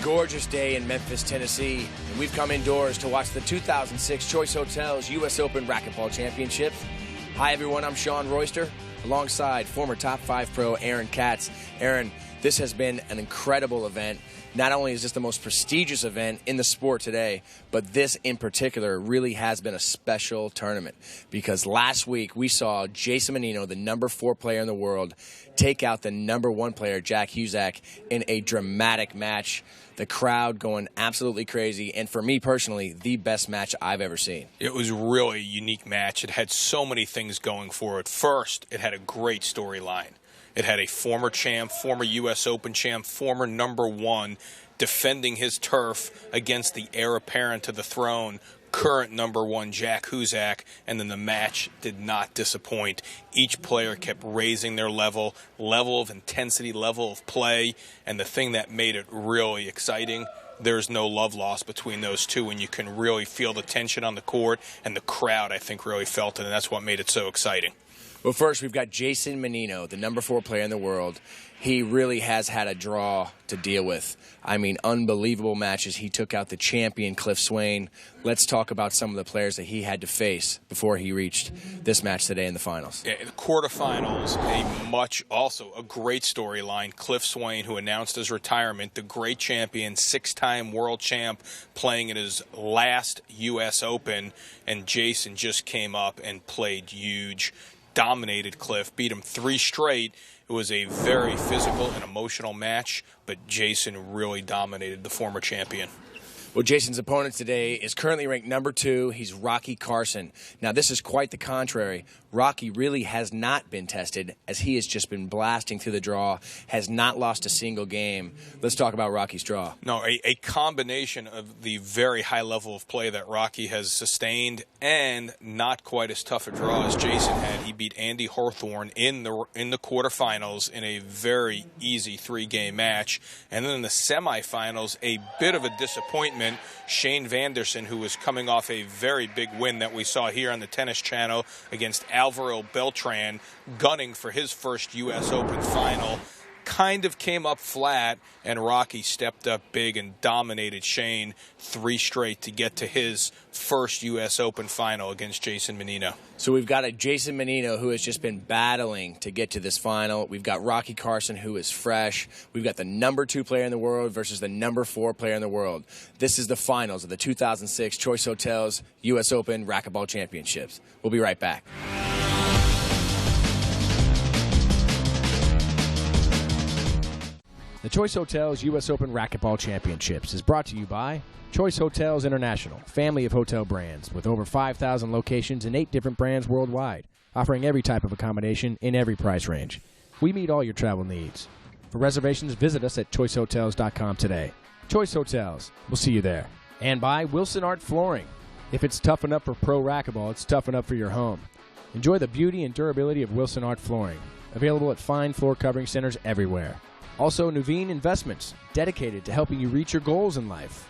gorgeous day in Memphis, Tennessee, and we've come indoors to watch the 2006 Choice Hotels U.S. Open Racquetball Championships. Hi, everyone. I'm Sean Royster, alongside former Top 5 pro Aaron Katz. Aaron, this has been an incredible event. Not only is this the most prestigious event in the sport today, but this in particular really has been a special tournament because last week we saw Jason Mannino, the #4 player in the world, take out the #1 player, Jack Huczek, in a dramatic match. The crowd going absolutely crazy, and for me personally, the best match I've ever seen. It was really a unique match. It had so many things going for it. First, it had a great storyline. It had a former champ, former U.S. Open champ, former #1 defending his turf against the heir apparent to the throne, current #1 Jack Huczek, and then the match did not disappoint. Each player kept raising their level of intensity, level of play, and the thing that made it really exciting, there's no love lost between those two, and you can really feel the tension on the court, and the crowd, I think, really felt it, and that's what made it so exciting. Well, first, we've got Jason Mannino, the #4 player in the world. He really has had a draw to deal with. I mean, unbelievable matches. He took out the champion, Cliff Swain. Let's talk about some of the players that he had to face before he reached this match today in the finals. Yeah, the quarterfinals, also a great storyline. Cliff Swain, who announced his retirement, the great champion, 6-time world champ, playing in his last U.S. Open, and Jason just came up and played huge. Dominated Cliff, beat him 3 straight. It was a very physical and emotional match, but Jason really dominated the former champion. Well, Jason's opponent today is currently ranked #2. He's Rocky Carson. Now, this is quite the contrary. Rocky really has not been tested, as he has just been blasting through the draw, has not lost a single game. Let's talk about Rocky's draw. No, a combination of the very high level of play that Rocky has sustained and not quite as tough a draw as Jason had. He beat Andy Hawthorne in the quarterfinals in a very easy 3-game match. And then in the semifinals, a bit of a disappointment. Shane Vanderson, who was coming off a very big win that we saw here on the Tennis Channel against Alvaro Beltran, gunning for his first U.S. Open final, kind of came up flat, and Rocky stepped up big and dominated Shane 3 straight to get to his first U.S. Open final against Jason Mannino. So we've got a Jason Mannino who has just been battling to get to this final. We've got Rocky Carson, who is fresh. We've got the #2 player in the world versus the #4 player in the world. This is the finals of the 2006 Choice Hotels U.S. Open Racquetball Championships. We'll be right back. The Choice Hotels U.S. Open Racquetball Championships is brought to you by Choice Hotels International, family of hotel brands with over 5,000 locations and 8 different brands worldwide, offering every type of accommodation in every price range. We meet all your travel needs. For reservations, visit us at choicehotels.com today. Choice Hotels. We'll see you there. And by Wilson Art Flooring. If it's tough enough for pro racquetball, it's tough enough for your home. Enjoy the beauty and durability of Wilson Art Flooring. Available at fine floor covering centers everywhere. Also, Nuveen Investments, dedicated to helping you reach your goals in life.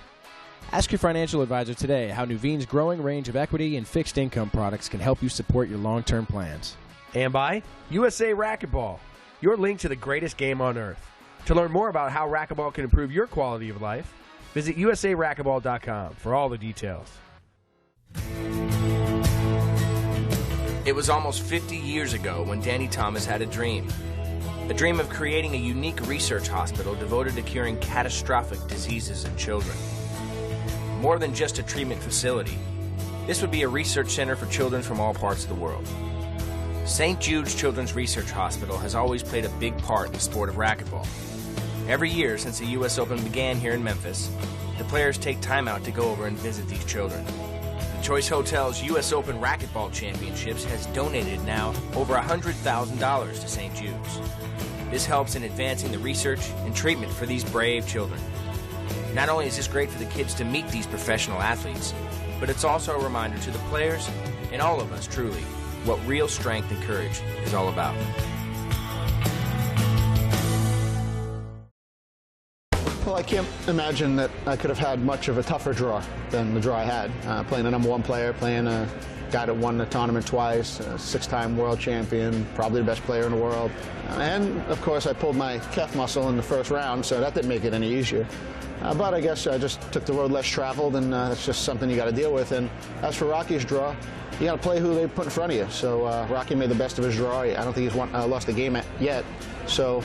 Ask your financial advisor today how Nuveen's growing range of equity and fixed income products can help you support your long-term plans. And by USA Racquetball, your link to the greatest game on earth. To learn more about how racquetball can improve your quality of life, visit USARacquetball.com for all the details. It was almost 50 years ago when Danny Thomas had a dream. A dream of creating a unique research hospital devoted to curing catastrophic diseases in children. More than just a treatment facility, this would be a research center for children from all parts of the world. St. Jude's Children's Research Hospital has always played a big part in the sport of racquetball. Every year since the U.S. Open began here in Memphis, the players take time out to go over and visit these children. The Choice Hotels U.S. Open Racquetball Championships has donated now over $100,000 to St. Jude's. This helps in advancing the research and treatment for these brave children. Not only is this great for the kids to meet these professional athletes, but it's also a reminder to the players and all of us truly what real strength and courage is all about. Well, I can't imagine that I could have had much of a tougher draw than the draw I had. Playing a #1 player, playing a guy that won the tournament twice, a 6-time world champion, probably the best player in the world. And, of course, I pulled my calf muscle in the first round, so that didn't make it any easier. But I guess I just took the road less traveled, and that's just something you got to deal with. And as for Rocky's draw, you got to play who they put in front of you. So Rocky made the best of his draw. I don't think he's lost a game yet. So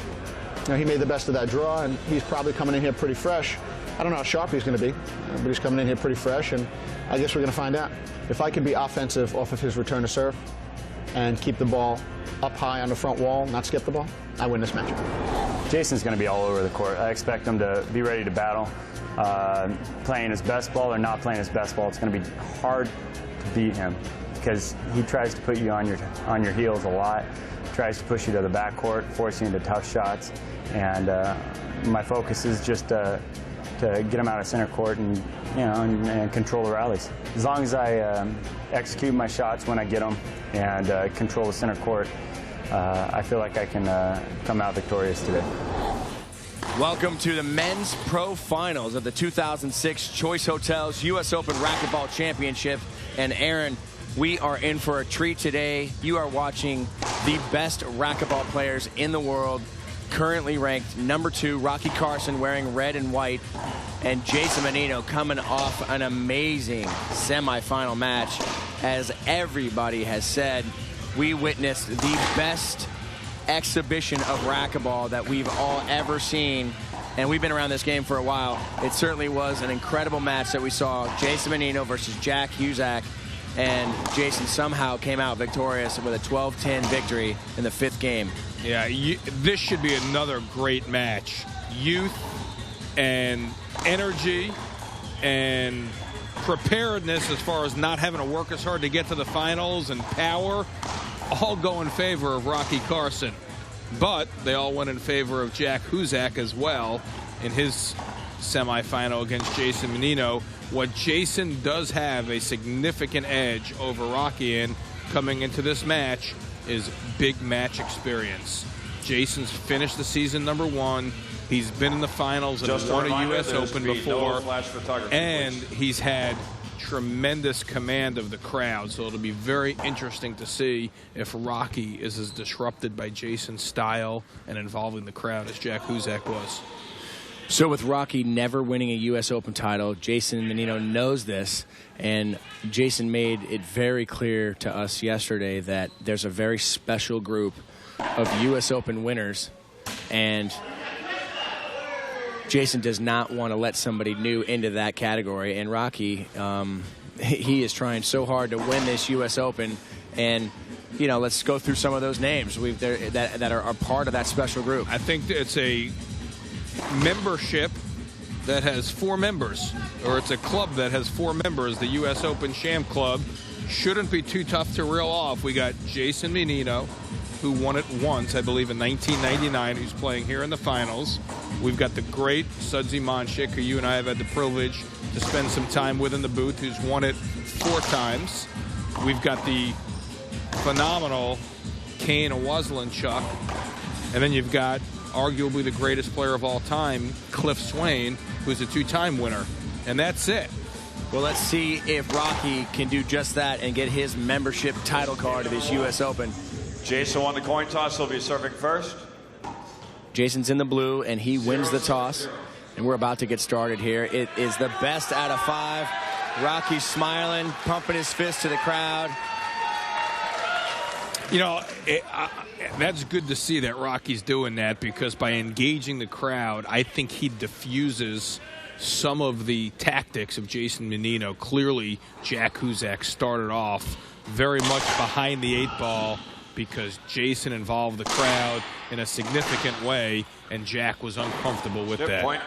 he made the best of that draw, and he's probably coming in here pretty fresh. I don't know how sharp he's going to be, but he's coming in here pretty fresh, and I guess we're going to find out. If I can be offensive off of his return to serve and keep the ball up high on the front wall, not skip the ball, I win this match. Jason's going to be all over the court. I expect him to be ready to battle. Playing his best ball or not playing his best ball, it's going to be hard to beat him because he tries to put you on your heels a lot, tries to push you to the backcourt, force you into tough shots, and my focus is just to get him out of center court and and control the rallies. As long as I execute my shots when I get them and control the center court, I feel like I can come out victorious today. Welcome to the men's pro finals of the 2006 Choice Hotels US Open Racquetball Championship. And Aaron, we are in for a treat today. You are watching the best racquetball players in the world, currently ranked #2, Rocky Carson wearing red and white, and Jason Mannino coming off an amazing semifinal match. As everybody has said, we witnessed the best exhibition of racquetball that we've all ever seen, and we've been around this game for a while. It certainly was an incredible match that we saw. Jason Mannino versus Jack Huczek, and Jason somehow came out victorious with a 12-10 victory in the 5th game. Yeah, this should be another great match. Youth and energy and preparedness as far as not having to work as hard to get to the finals and power all go in favor of Rocky Carson. But they all went in favor of Jack Huczek as well in his semifinal against Jason Mannino. What Jason does have a significant edge over Rocky in coming into this match is big match experience. Jason's finished the season #1. He's been in the finals and won a U.S. Open before, and he's had tremendous command of the crowd, so it'll be very interesting to see if Rocky is as disrupted by Jason's style and involving the crowd as Jack Huczek was. So with Rocky never winning a U.S. Open title, Jason Mannino knows this, and Jason made it very clear to us yesterday that there's a very special group of U.S. Open winners, and Jason does not want to let somebody new into that category. And Rocky, he is trying so hard to win this U.S. Open. And, let's go through some of those names that are part of that special group. I think it's a membership that has 4 members, or it's a club that has 4 members. The U.S. Open Sham Club shouldn't be too tough to reel off. We got Jason Mannino, who won it once, I believe, in 1999, who's playing here in the finals. We've got the great Sudsy Monchik, who you and I have had the privilege to spend some time with in the booth, who's won it 4 times. We've got the phenomenal Kane Waslinchuk. And then you've got arguably the greatest player of all time, Cliff Swain, who's a 2-time winner. And that's it. Well, let's see if Rocky can do just that and get his membership title card to this U.S. Open. Jason won the coin toss. He'll be serving first. Jason's in the blue, and he wins the toss. And we're about to get started here. It is the best out of 5. Rocky's smiling, pumping his fist to the crowd. That's good to see that Rocky's doing that, because by engaging the crowd, I think he diffuses some of the tactics of Jason Mannino. Clearly, Jack Huczek started off very much behind the 8 ball because Jason involved the crowd in a significant way, and Jack was uncomfortable with that. Point.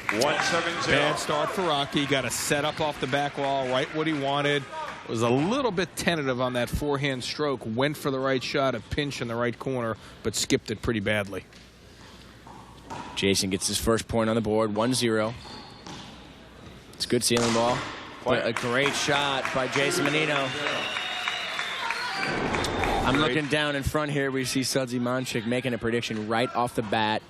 1-7-0. Bad start for Rocky. Got a set up off the back wall, right what he wanted. Was a little bit tentative on that forehand stroke. Went for the right shot, a pinch in the right corner, but skipped it pretty badly. Jason gets his first point on the board, 1-0. It's a good ceiling ball. But a great shot by Jason Mannino. I'm looking down in front here. We see Sudsy Monchik making a prediction right off the bat,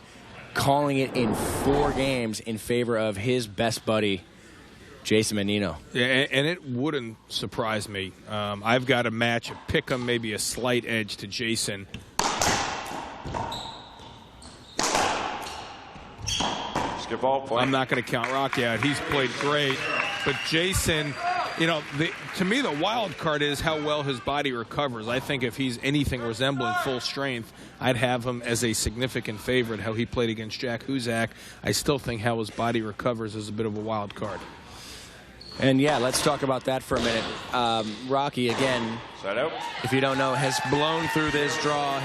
calling it in 4 games in favor of his best buddy, Jason Mannino. Yeah, and it wouldn't surprise me. I've got a match, a pick 'em, maybe a slight edge to Jason. Skip ball, point. I'm not going to count Rocky out. He's played great. But Jason, you know, to me, the wild card is how well his body recovers. I think if he's anything resembling full strength, I'd have him as a significant favorite. How he played against Jack Huczek, I still think how his body recovers is a bit of a wild card. And yeah, let's talk about that for a minute. Rocky, again, Side out. if you don't know, has blown through this draw.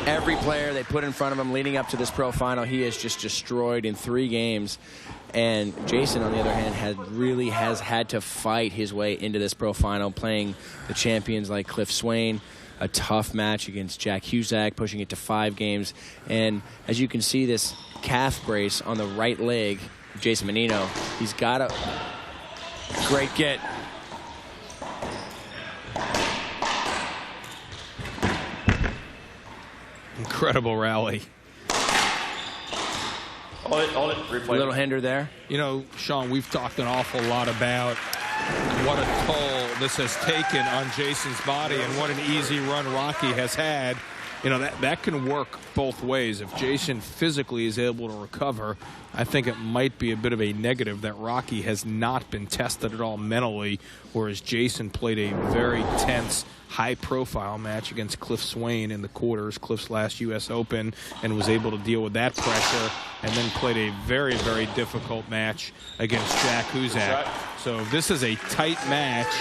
Every player they put in front of him leading up to this pro final, he has just destroyed in 3 games. And Jason, on the other hand, has had to fight his way into this pro final, playing the champions like Cliff Swain, a tough match against Jack Huczek, pushing it to 5 games. And as you can see, this calf brace on the right leg, Jason Mannino, he's got a great get. Incredible rally. Hold it. Replay. A little hinder there. You know, Sean, we've talked an awful lot about what a toll this has taken on Jason's body and what an easy run Rocky has had. You know, that can work both ways. If Jason physically is able to recover, I think it might be a bit of a negative that Rocky has not been tested at all mentally, whereas Jason played a very tense, high-profile match against Cliff Swain in the quarters, Cliff's last U.S. Open, and was able to deal with that pressure, and then played a very, very difficult match against Jack Huczek. So if this is a tight match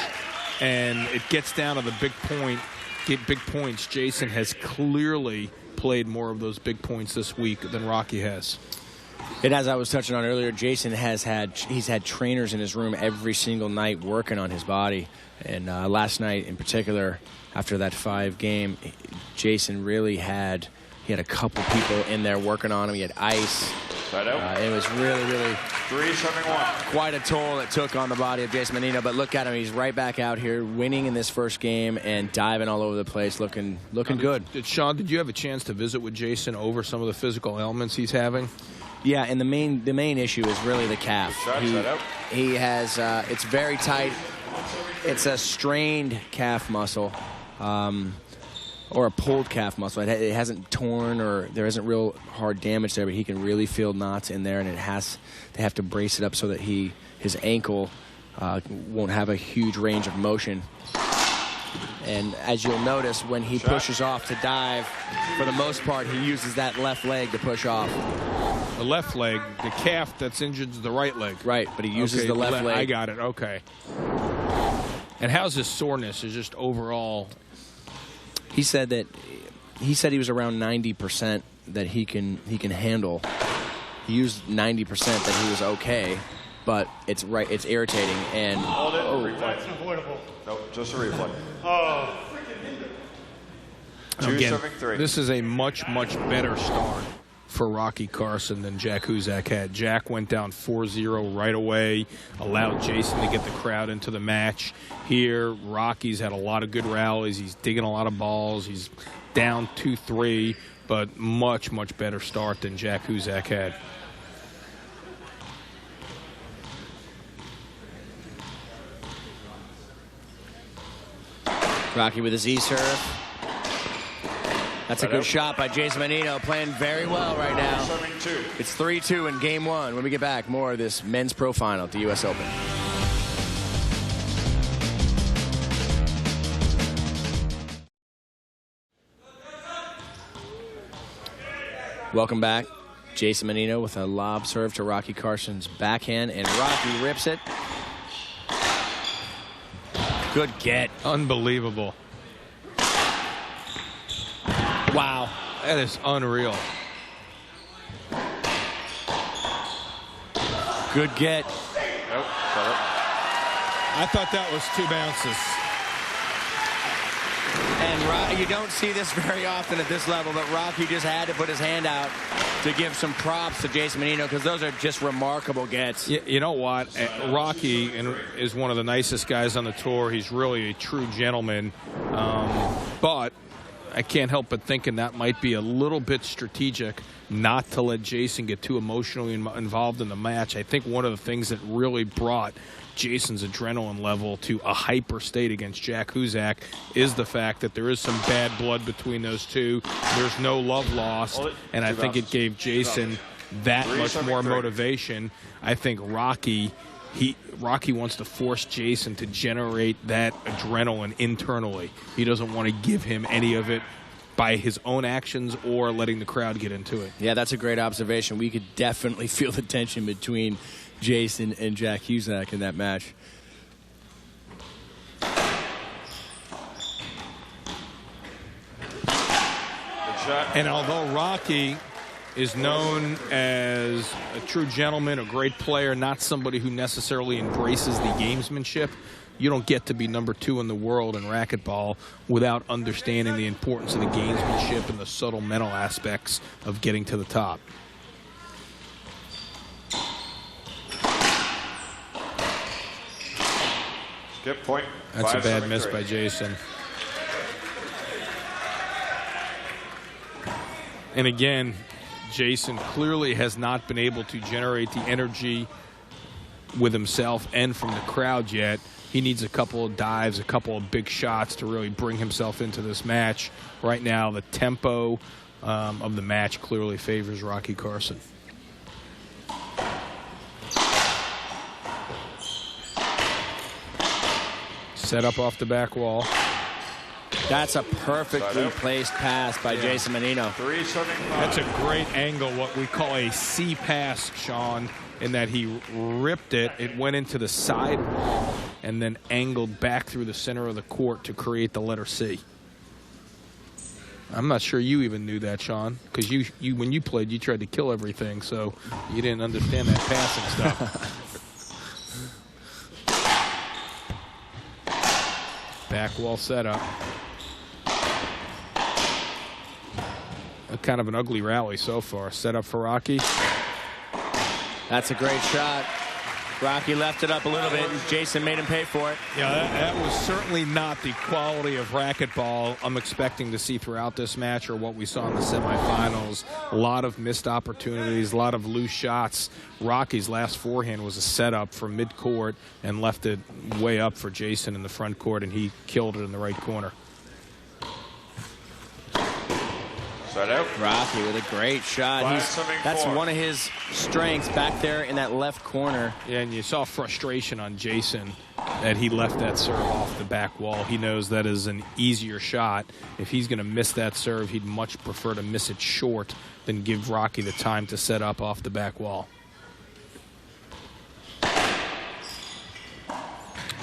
and it gets down to the big points, Jason has clearly played more of those big points this week than Rocky has. And as I was touching on earlier, Jason he's had trainers in his room every single night working on his body. And last night in particular, after that 5 game, Jason really had a couple people in there working on him. He had ice. It was really, really 3-7-1. quite a toll it took on the body of Jason Mannino. But look at him. He's right back out here winning in this first game and diving all over the place, looking good. Sean, did you have a chance to visit with Jason over some of the physical ailments he's having? Yeah, and the main issue is really the calf. He has it's very tight. It's a strained calf muscle, or a pulled calf muscle. It hasn't torn, or there isn't real hard damage there, but he can really feel knots in there, and they have to brace it up so that his ankle won't have a huge range of motion. And as you'll notice, when he pushes off to dive, for the most part, he uses that left leg to push off. The left leg, the calf that's injured is the right leg. Right, but he uses the left leg. I got it, okay. And how's his soreness? Is just overall? He said he was around 90% that he can handle. He used 90% that he was okay, but it's irritating and Hold it. Replay. That's unavoidable. Nope, just a replay. Again, 2-7-3. this is a much, much better start for Rocky Carson than Jack Huczek had. Jack went down 4-0 right away, allowed Jason to get the crowd into the match. Here, Rocky's had a lot of good rallies. He's digging a lot of balls. He's down 2-3, but much, much better start than Jack Huczek had. Rocky with his E-serve. That's a good shot by Jason Mannino, playing very well right now. 7-2. It's 3-2 in game 1. When we get back, more of this men's pro final at the U.S. Open. Welcome back. Jason Mannino with a lob serve to Rocky Carson's backhand, and Rocky rips it. Good get. Unbelievable. Wow. That is unreal. Good get. Nope. I thought that was 2 bounces. And you don't see this very often at this level, but Rocky just had to put his hand out to give some props to Jason Mannino, because those are just remarkable gets. You know what? Rocky is one of the nicest guys on the tour. He's really a true gentleman. But I can't help but thinking that might be a little bit strategic not to let Jason get too emotionally involved in the match. I think one of the things that really brought Jason's adrenaline level to a hyper state against Jack Huczek is the fact that there is some bad blood between those two. There's no love lost, and I think it gave Jason that much more motivation. I think Rocky wants to force Jason to generate that adrenaline internally. He doesn't want to give him any of it by his own actions or letting the crowd get into it. Yeah, that's a great observation. We could definitely feel the tension between Jason and Jack Huczek in that match. And although Rocky is known as a true gentleman, a great player, not somebody who necessarily embraces the gamesmanship, you don't get to be number 2 in the world in racquetball without understanding the importance of the gamesmanship and the subtle mental aspects of getting to the top. Skip point. That's a bad miss by Jason. And again, Jason clearly has not been able to generate the energy with himself and from the crowd yet. He needs a couple of dives, a couple of big shots to really bring himself into this match. Right now, the tempo of the match clearly favors Rocky Carson. Set up off the back wall. That's a perfectly placed pass by Jason Mannino. That's a great angle, what we call a C pass, Sean, in that he ripped it. It went into the side wall and then angled back through the center of the court to create the letter C. I'm not sure you even knew that, Sean, because you when you played, you tried to kill everything, so you didn't understand that passing stuff. Back wall setup. Kind of an ugly rally so far. Set up for Rocky. That's a great shot. Rocky left it up a little bit, and Jason made him pay for it. Yeah, that was certainly not the quality of racquetball I'm expecting to see throughout this match or what we saw in the semifinals. A lot of missed opportunities, a lot of loose shots. Rocky's last forehand was a setup from mid-court and left it way up for Jason in the front court, and he killed it in the right corner. Rocky with a great shot. That's one of his strengths back there in that left corner. Yeah, and you saw frustration on Jason that he left that serve off the back wall. He knows that is an easier shot. If he's going to miss that serve, he'd much prefer to miss it short than give Rocky the time to set up off the back wall.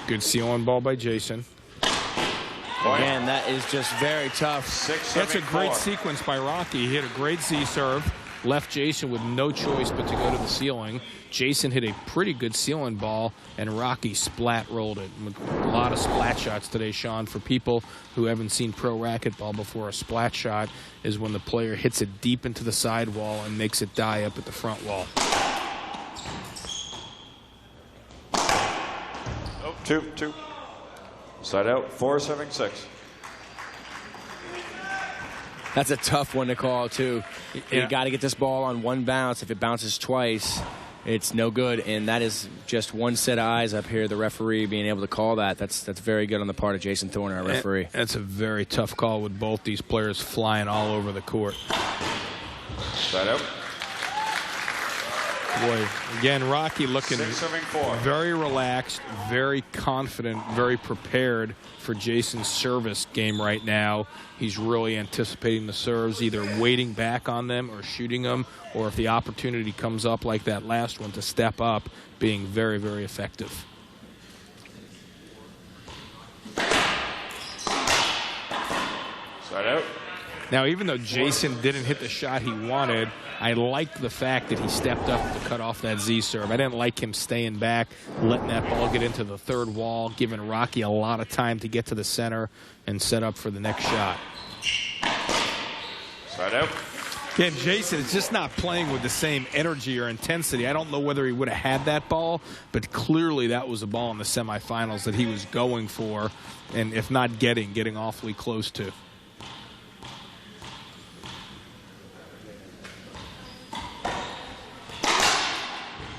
Good seal-on ball by Jason. Again, that is just very tough. That's a great sequence by Rocky. He hit a great Z serve, left Jason with no choice but to go to the ceiling. Jason hit a pretty good ceiling ball, and Rocky splat rolled it. A lot of splat shots today, Sean. For people who haven't seen pro racquetball before, a splat shot is when the player hits it deep into the side wall and makes it die up at the front wall. Oh, two. Side out, 4-7-6. That's a tough one to call, too. You got to get this ball on one bounce. If it bounces twice, it's no good. And that is just one set of eyes up here, the referee being able to call that. That's very good on the part of Jason Thorner, our referee. That's a very tough call with both these players flying all over the court. Side out. Boy, again, Rocky looking 6-7-4. very relaxed, very confident, very prepared for Jason's service game right now. He's really anticipating the serves, either waiting back on them or shooting them, or if the opportunity comes up like that last one to step up, being very, very effective. Side out. Now, even though Jason didn't hit the shot he wanted, I liked the fact that he stepped up to cut off that Z serve. I didn't like him staying back, letting that ball get into the third wall, giving Rocky a lot of time to get to the center and set up for the next shot. Side out. Again, Jason is just not playing with the same energy or intensity. I don't know whether he would have had that ball, but clearly that was a ball in the semifinals that he was going for, and if not getting awfully close to.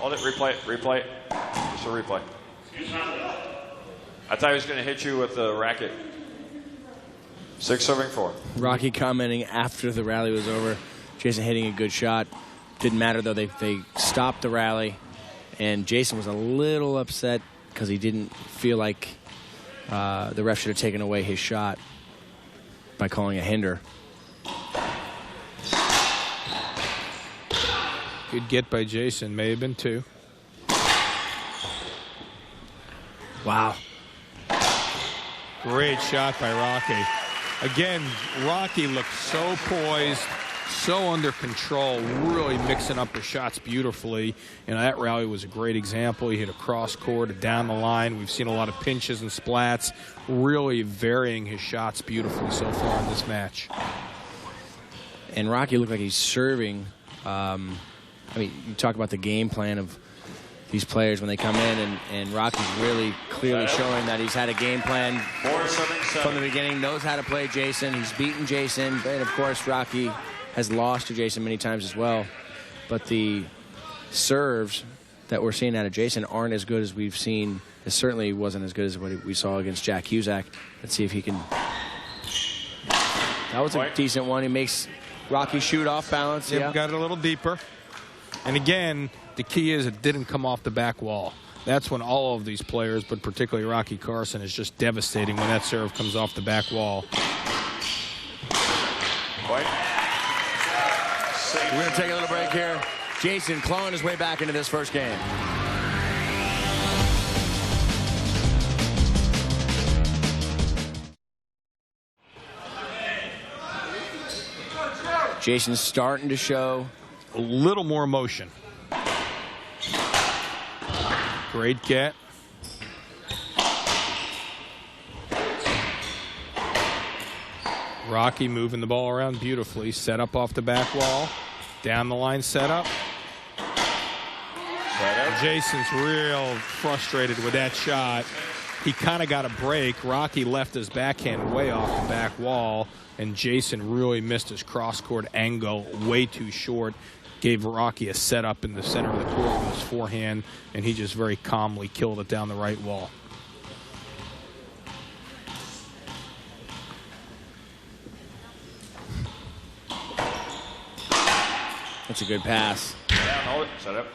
Hold it, replay it, replay it. Just a replay. I thought he was going to hit you with the racket. 6-4. Rocky commenting after the rally was over. Jason hitting a good shot. Didn't matter, though. They stopped the rally. And Jason was a little upset because he didn't feel like the ref should have taken away his shot by calling a hinder. Good get by Jason. May have been 2. Wow. Great shot by Rocky. Again, Rocky looked so poised, so under control, really mixing up his shots beautifully. And that rally was a great example. He hit a cross court, down the line. We've seen a lot of pinches and splats, really varying his shots beautifully so far in this match. And Rocky looked like he's serving. I mean, you talk about the game plan of these players when they come in, and Rocky's really clearly showing that he's had a game plan from the beginning, knows how to play Jason. He's beaten Jason, and of course Rocky has lost to Jason many times as well. But the serves that we're seeing out of Jason aren't as good as we've seen. It certainly wasn't as good as what we saw against Jack Huczek. Let's see if he can. That was a decent one. He makes Rocky shoot off balance. Yep, yeah, got it a little deeper. And again, the key is it didn't come off the back wall. That's when all of these players, but particularly Rocky Carson, is just devastating when that serve comes off the back wall. We're going to take a little break here. Jason clawing his way back into this first game. Jason's starting to show a little more motion. Great get. Rocky moving the ball around beautifully. Set up off the back wall. Down the line set up. Jason's real frustrated with that shot. He kind of got a break. Rocky left his backhand way off the back wall, and Jason really missed his cross-court angle way too short. Gave Rocky a setup in the center of the court with his forehand, and he just very calmly killed it down the right wall. That's a good pass. Down, hold it, set up.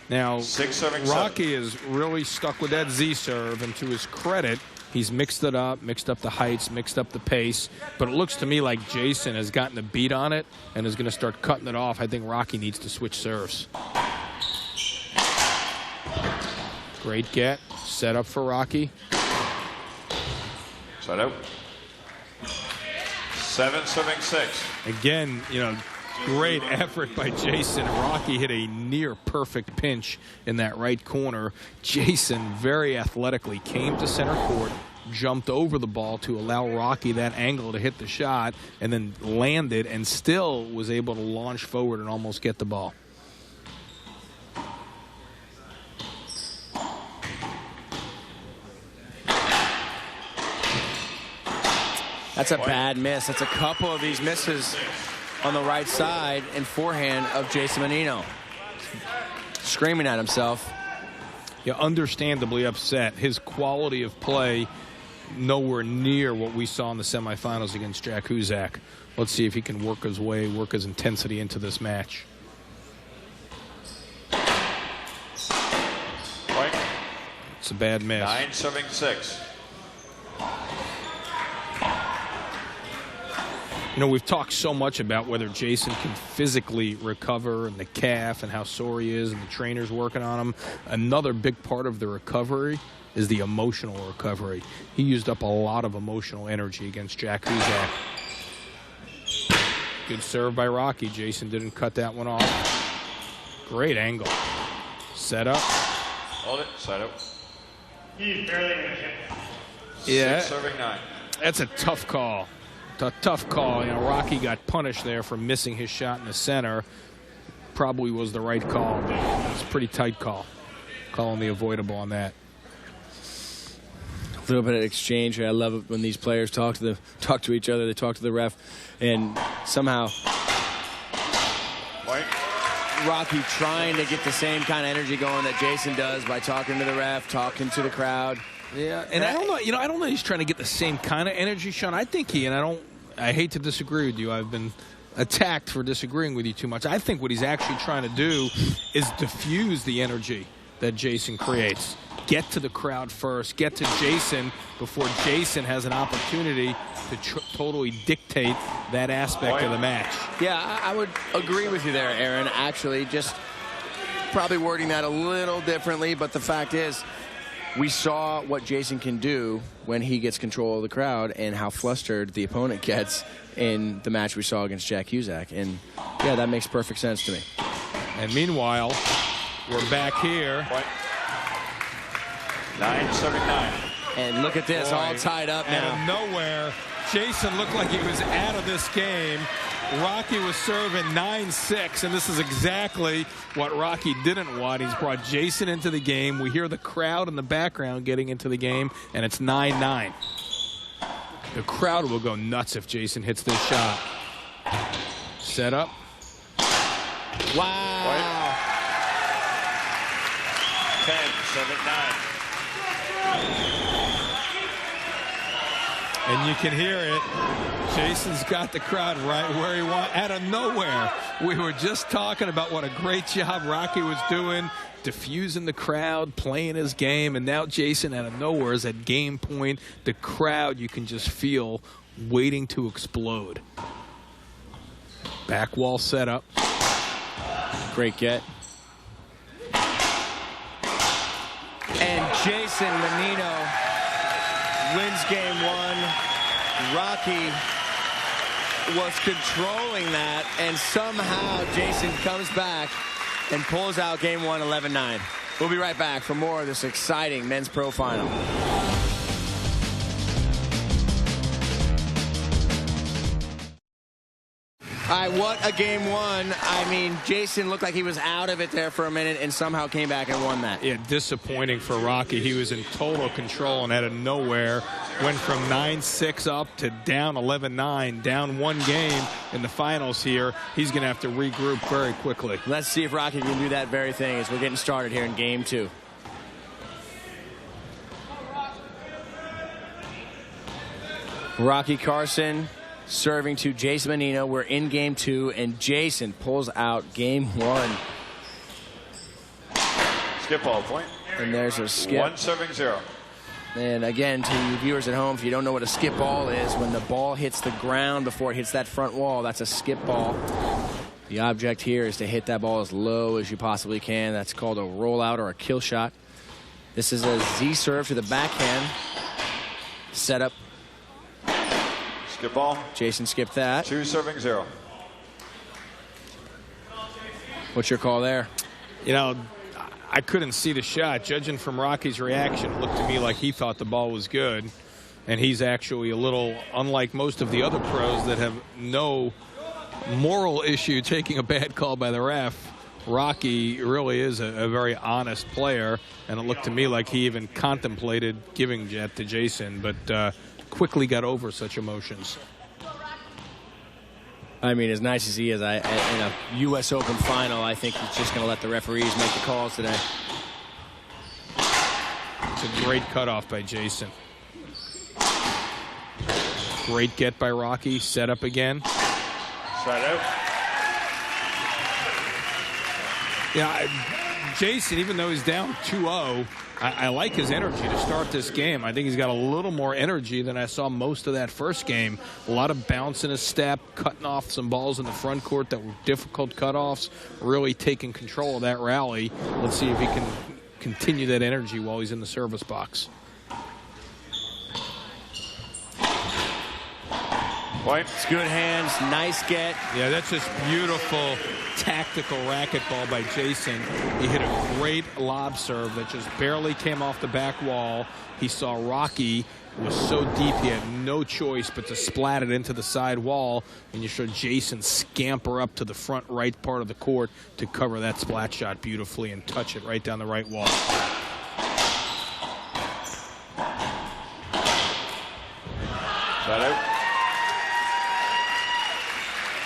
Now, 6-7. Rocky is really stuck with that Z serve, and to his credit, he's mixed it up, mixed up the heights, mixed up the pace. But it looks to me like Jason has gotten the beat on it and is going to start cutting it off. I think Rocky needs to switch serves. Great get. Set up for Rocky. Set out. 7-6. Again, you know, great effort by Jason. Rocky hit a near perfect pinch in that right corner. Jason very athletically came to center court, jumped over the ball to allow Rocky that angle to hit the shot, and then landed and still was able to launch forward and almost get the ball. That's a bad miss. That's a couple of these misses on the right side and forehand of Jason Mannino. Screaming at himself. Yeah, understandably upset. His quality of play nowhere near what we saw in the semifinals against Jack Huczek. Let's see if he can work his way, work his intensity into this match. It's a bad miss. 9-7-6. You know, we've talked so much about whether Jason can physically recover and the calf and how sore he is and the trainer's working on him. Another big part of the recovery is the emotional recovery. He used up a lot of emotional energy against Jack Huczek. Good serve by Rocky. Jason didn't cut that one off. Great angle. Set up. Hold it, set up. He's barely going to hit. Yeah. 6-9. That's a tough call. A tough call. You know, Rocky got punished there for missing his shot in the center. Probably was the right call, but it's a pretty tight call. Calling the avoidable on that. A little bit of exchange. I love it when these players talk to each other. They talk to the ref, and somehow Rocky trying to get the same kind of energy going that Jason does by talking to the ref, talking to the crowd. Yeah, and I don't know. I don't know. He's trying to get the same kind of energy, Sean. I think I hate to disagree with you. I've been attacked for disagreeing with you too much. I think what he's actually trying to do is diffuse the energy that Jason creates. Get to the crowd first. Get to Jason before Jason has an opportunity to totally dictate that aspect of the match. Yeah, I would agree with you there, Aaron. Actually, just probably wording that a little differently, but the fact is, we saw what Jason can do when he gets control of the crowd and how flustered the opponent gets in the match we saw against Jack Huczek. And, yeah, that makes perfect sense to me. And meanwhile, we're back here. 9-7-9. And look at this, all tied up now. Out of nowhere, Jason looked like he was out of this game. Rocky was serving 9-6, and this is exactly what Rocky didn't want. He's brought Jason into the game. We hear the crowd in the background getting into the game, and it's 9-9. The crowd will go nuts if Jason hits this shot. Set up. Wow. 10-7-9. And you can hear it. Jason's got the crowd right where he wants. Out of nowhere, we were just talking about what a great job Rocky was doing, diffusing the crowd, playing his game, and now Jason out of nowhere is at game point. The crowd, you can just feel waiting to explode. Back wall set up. Great get. And Jason Mannino wins game one. Rocky was controlling that, and somehow Jason comes back and pulls out game one 11-9. We'll be right back for more of this exciting men's pro final. All right, what a game one. I mean, Jason looked like he was out of it there for a minute and somehow came back and won that. Yeah, disappointing for Rocky. He was in total control and out of nowhere went from 9-6 up to down 11-9, down one game in the finals here. He's going to have to regroup very quickly. Let's see if Rocky can do that very thing as we're getting started here in game two. Rocky Carson serving to Jason Mannino. We're in game two, and Jason pulls out game one. Skip ball point. And there's a skip. 1-7-0. And again, to you viewers at home, if you don't know what a skip ball is, when the ball hits the ground before it hits that front wall, that's a skip ball. The object here is to hit that ball as low as you possibly can. That's called a rollout or a kill shot. This is a Z serve to the backhand. Setup. Skip ball. Jason skipped that. 2-0. What's your call there? You know, I couldn't see the shot. Judging from Rocky's reaction, it looked to me like he thought the ball was good. And he's actually a little unlike most of the other pros that have no moral issue taking a bad call by the ref. Rocky really is a very honest player, and it looked to me like he even contemplated giving that to Jason, but quickly got over such emotions. I mean, as nice as he is, in a U.S. Open final, I think he's just going to let the referees make the calls today. It's a great cutoff by Jason. Great get by Rocky. Set up again. Side out. Yeah, Jason, even though he's down 2-0, I like his energy to start this game. I think he's got a little more energy than I saw most of that first game. A lot of bounce in his step, cutting off some balls in the front court that were difficult cutoffs, really taking control of that rally. Let's see if he can continue that energy while he's in the service box. Point. It's good hands, nice get. Yeah, that's just beautiful tactical racquetball by Jason. He hit a great lob serve that just barely came off the back wall. He saw Rocky was so deep he had no choice but to splat it into the side wall, and you saw Jason scamper up to the front right part of the court to cover that splat shot beautifully and touch it right down the right wall. Side out.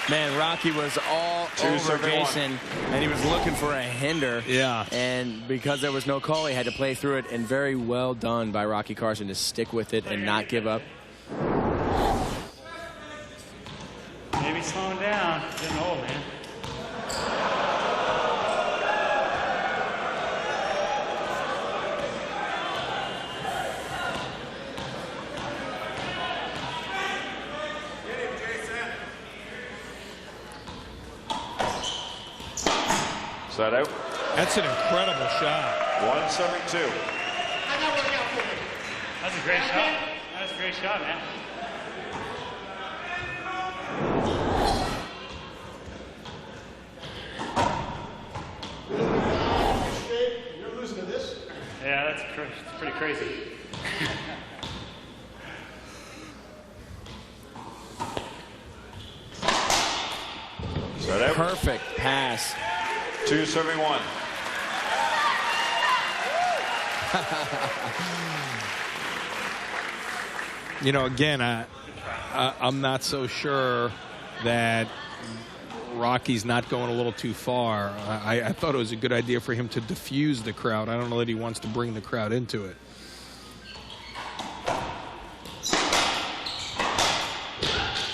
Man, Rocky was all over Jason, and he was looking for a hinder. Yeah. And because there was no call, he had to play through it, and very well done by Rocky Carson to stick with it and not give up. Maybe slowing down. Getting old, man. Set out. That's an incredible shot. 172. That's a great shot. That's a great shot, man. You're losing to this? Yeah, that's pretty crazy. Set out. Perfect pass. 271. You know, again, I'm not so sure that Rocky's not going a little too far. I thought it was a good idea for him to diffuse the crowd. I don't know that he wants to bring the crowd into it.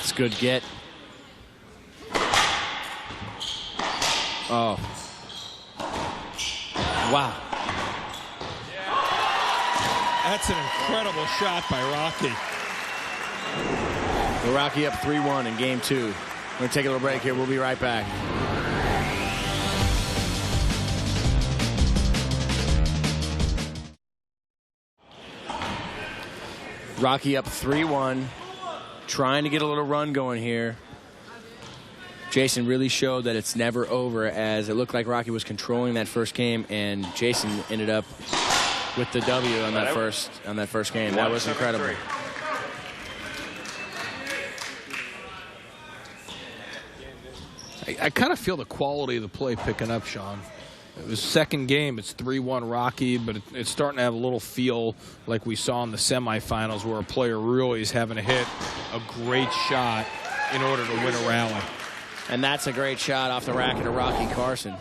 It's a good get. Oh. Wow. That's an incredible shot by Rocky. The Rocky up 3-1 in game 2. We're going to take a little break here. We'll be right back. Rocky up 3-1. Trying to get a little run going here. Jason really showed that it's never over, as it looked like Rocky was controlling that first game, and Jason ended up with the W on that first game. That was incredible. I kind of feel the quality of the play picking up, Sean. It was second game. It's 3-1 Rocky, but it's starting to have a little feel like we saw in the semifinals, where a player really is having to hit a great shot in order to win a rally. And that's a great shot off the racket of Rocky Carson.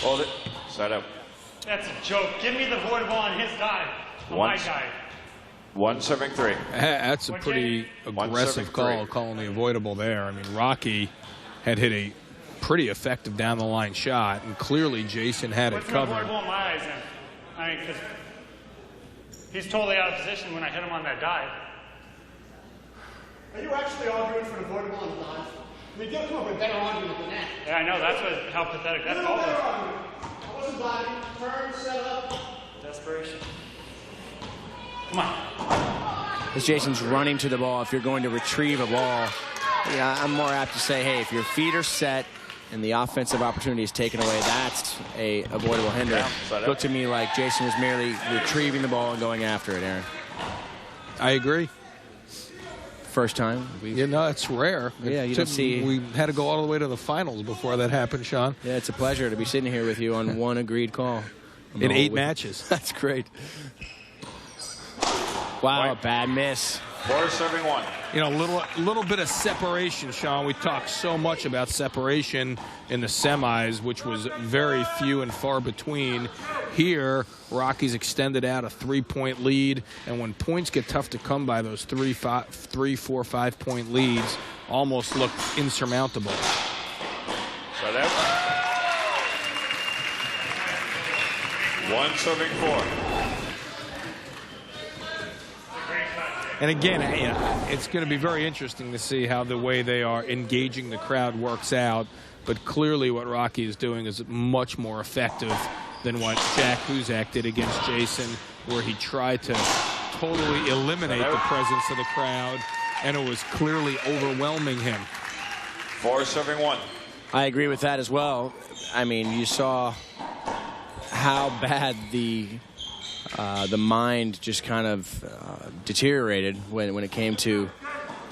Hold it. Set up. That's a joke. Give me the voidable on his dive. On my dive. 173. That's a pretty aggressive call, calling the avoidable there. I mean, Rocky had hit a pretty effective down-the-line shot, and clearly Jason had it covered. What's avoidable in my eyes, then? I mean, because he's totally out of position when I hit him on that dive. Are you actually arguing for an avoidable on the dive? I mean, you come up with a better argument than that. Yeah, I know. That's how pathetic that call Better was. argument. I wasn't diving. Turn, set up. Desperation. Come on. As Jason's running to the ball, if you're going to retrieve a ball, yeah, I'm more apt to say, hey, if your feet are set and the offensive opportunity is taken away, that's a avoidable hinder. Looked to me like Jason was merely retrieving the ball and going after it, Aaron. I agree. First time. Yeah, no, it's rare. Yeah, you don't see. We had to go all the way to the finals before that happened, Sean. Yeah, it's a pleasure to be sitting here with you on one agreed call. In 8 matches. That's great. Wow, a bad miss. 471. You know, a little bit of separation, Sean. We talked so much about separation in the semis, which was very few and far between. Here, Rocky's extended out a 3-point lead, and when points get tough to come by, those 3, 4, 5-point leads almost look insurmountable. Set out. 174. And again, you know, it's going to be very interesting to see how the way they are engaging the crowd works out. But clearly what Rocky is doing is much more effective than what Huczek did against Jason, where he tried to totally eliminate the presence of the crowd, and it was clearly overwhelming him. 471. I agree with that as well. I mean, you saw how bad the mind just kind of deteriorated when it came to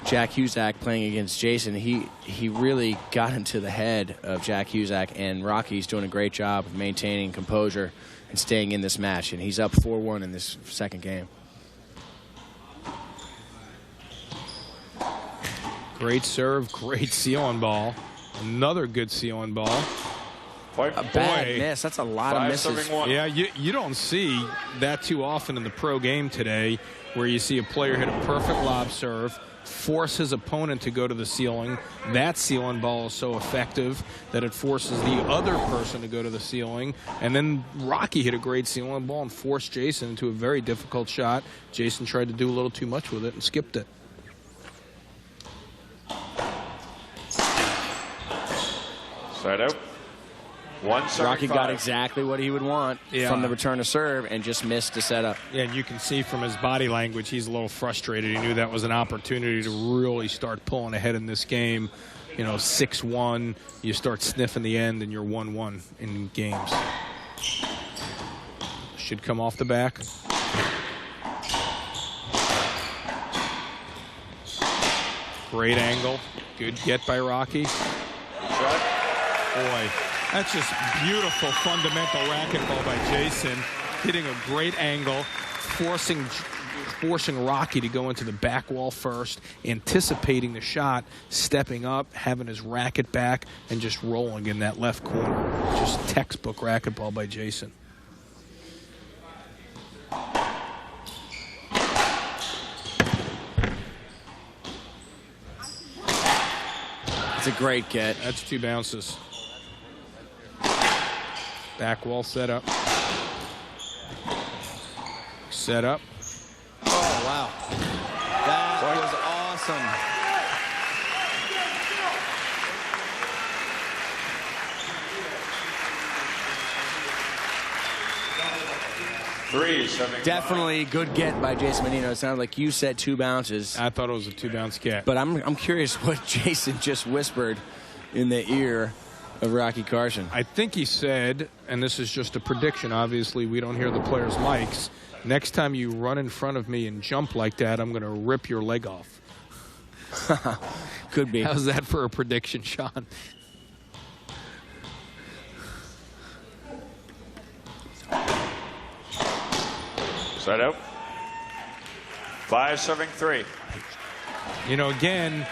Jack Huczek playing against Jason, he really got into the head of Jack Huczek, and Rocky's doing a great job of maintaining composure and staying in this match, and he's up 4-1 in this second game. Great serve, great seal-on ball. Another good seal-on ball. A bad miss. That's a lot of misses. Yeah, you don't see that too often in the pro game today, where you see a player hit a perfect lob serve, force his opponent to go to the ceiling. That seal-on ball is so effective that it forces the other person to go to the ceiling. And then Rocky hit a great seal-on ball and forced Jason into a very difficult shot. Jason tried to do a little too much with it and skipped it. Side out. Rocky got exactly what he would want from the return of serve and just missed the setup. Yeah, and you can see from his body language he's a little frustrated. He knew that was an opportunity to really start pulling ahead in this game. You know, 6-1, you start sniffing the end and you're 1-1 in games. Should come off the back. Great angle. Good get by Rocky. Shot. Boy, that's just beautiful fundamental racquetball by Jason. Hitting a great angle, forcing Rocky to go into the back wall first, anticipating the shot, stepping up, having his racket back, and just rolling in that left corner. Just textbook racquetball by Jason. It's a great get. That's 2 bounces. Back wall set up. Set up. Oh, wow. That was awesome. Definitely good get by Jason Mannino. It sounded like you said 2 bounces. I thought it was a 2-bounce get. But I'm curious what Jason just whispered in the ear of Rocky Carson. I think he said, and this is just a prediction, obviously we don't hear the players' mics, next time you run in front of me and jump like that, I'm going to rip your leg off. Could be. How's that for a prediction, Sean? Side out. 5 serving 3. You know, again,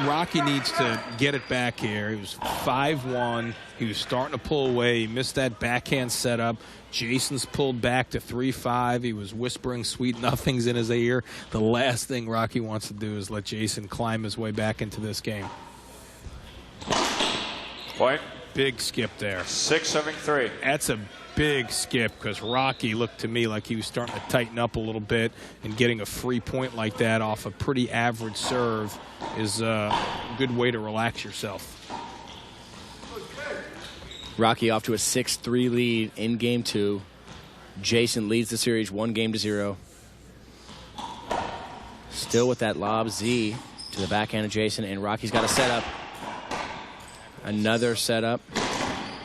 Rocky needs to get it back here. He was 5-1. He was starting to pull away. He missed that backhand setup. Jason's pulled back to 3-5. He was whispering sweet nothings in his ear. The last thing Rocky wants to do is let Jason climb his way back into this game. Point. Big skip there. 6 serving 3. That's a big skip because Rocky looked to me like he was starting to tighten up a little bit, and getting a free point like that off a pretty average serve is a good way to relax yourself. Rocky off to a 6-3 lead in game 2. Jason leads the series 1-0. Still with that lob Z to the backhand of Jason, and Rocky's got a setup. Another setup.